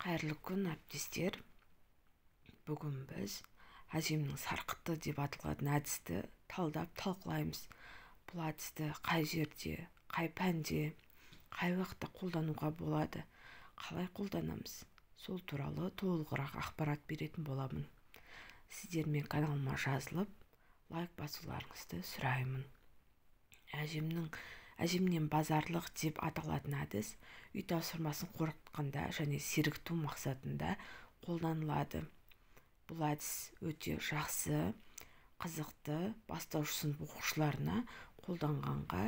Қайырлы күн, әріптестер. Бүгін біз әжемнің сарқыты деп аталатын әдісті талдап талқылаймыз. Бұл әдісті қай жерде, қай пәнде, қай уақытта қолдануға болады, қалай қолданамыз, сол туралы толығырақ ақпарат беретін боламын. Сіздермен каналыма жазылып, лайк басуларыңызды сұраймын. Әжемнен базарлық деп аталатын әдіс үй тапсырмасын қорқытқанда және сергіту мақсатында қолданылады. Бұл әдіс өте жақсы, қызықты, бастауыш сынып оқушыларына қолданғанға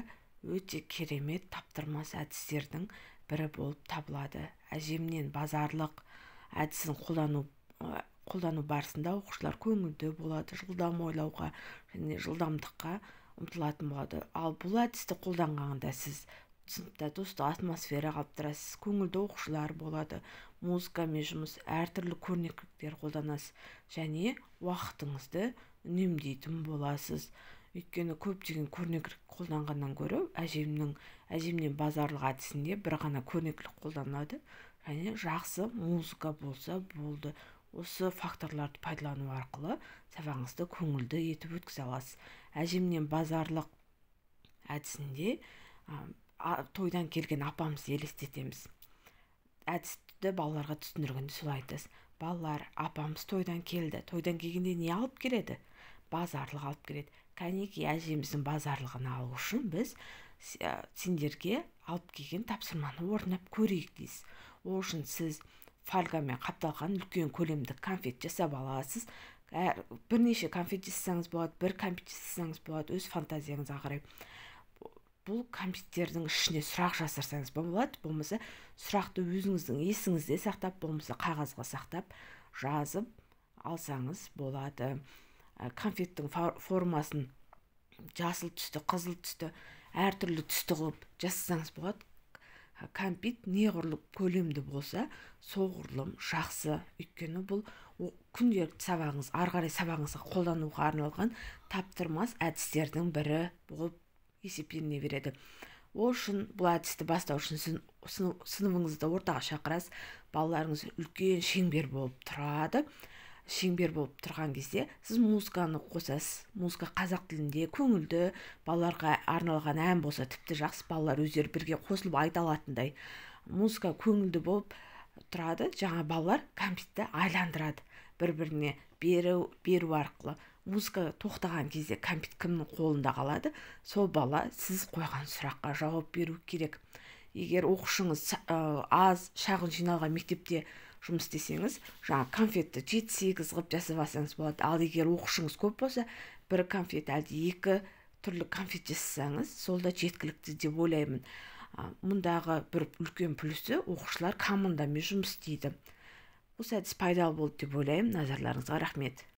өте керемет таптырмас әдістердің бірі болып табылады. Әжемнен базарлық әдісін қолдану барысында оқушылар көңілді болады, жылдам ойлауға және жылдамдыққа ұмтылатын болады. Ал бұл әдісті қолданғанда сіз сыныпта достық атмосфера қалыптастырасыз, көңілді оқушылар болады, музыкамен жұмыс, әртүрлі көрнекіліктер қолданасыз және уақытыңызды үнемдейтін боласыз. Өйткені көптеген көрнекілік қолданғаннан гөрі әжемнен базарлық әдісінде бір ғана көрнекілік қолданады және жақсы музыка болса болды. Осы факторларды пайдалану арқылы сабағыңызды көңілді етіп өткізе аласыз. Әжемнен базарлық әдісінде тойдан келген апамызды елестетеміз. Әдісті балаларға түсіндіргенде солай айтасыз. Балалар, апамыз тойдан келді. Тойдан келгенде не алып келеді? Базарлық алып келеді. Кәнеки, әжеміздің базарлығын алу үшін біз сендерге алып келген тапсырманы орындап көрейік дейсіз. Ол үшін сіз фольгамен қапталған үлкен көлемді конфет жасап аласыз. Бірнеше конфет жасасаңыз болады, бір конфет жасасаңыз болады, өз фантазияңызға қарай. Бұл конфеттердің ішіне сұрақ жазсаңыз болады, болмаса сұрақты өзіңіздің есіңізде сақтап, болмаса қағазға сақтап, жазып алсаңыз болады. Конфеттің формасын жасыл түсті, қызыл түсті, әртүрлі түсті қылып жасасаңыз болады. Кәмпит неғұрлым көлемді болса, соғұрлым жақсы. Өйткені бұл күнделікті сабағыңыз, ары қарай сабағыңызға қолдануға арналған таптырмас әдістердің бірі болып есептеліне береді. Ол үшін бұл әдісті бастау үшін сыныбыңызды ортаға шақырасыз. Балаларыңыз үлкен шеңбер болып тұрады. Шеңбер болып тұрған кезде сіз музыканы қосасыз. Музыка қазақ тілінде көңілді, балаларға арналған ән болса тіпті жақсы, балалар өздері бірге қосылып айта алатындай. Музыка көңілді болып тұрады. Жаңа балалар кәмпитті айландырады, бір-біріне беру арқылы. Музыка тоқтаған кезде кәмпит кімнің қолында қалады? Сол бала сіз қойған сұраққа жауап беру керек. Егер оқушыңыз аз, шағын жиналған мектепте жұмыс істесеңіз, жаңа конфетті 7-8 қылып жасап алсаңыз болады. Ал егер оқушыңыз көп болса, бір конфет әлде 2 түрлі конфет жасасаңыз, сол да жеткілікті деп ойлаймын. Мұндағы бір үлкен плюсі оқушылар командамен жұмыс істейді. Осы әдіс пайдалы болды деп ойлаймын. Назарларыңызға рахмет.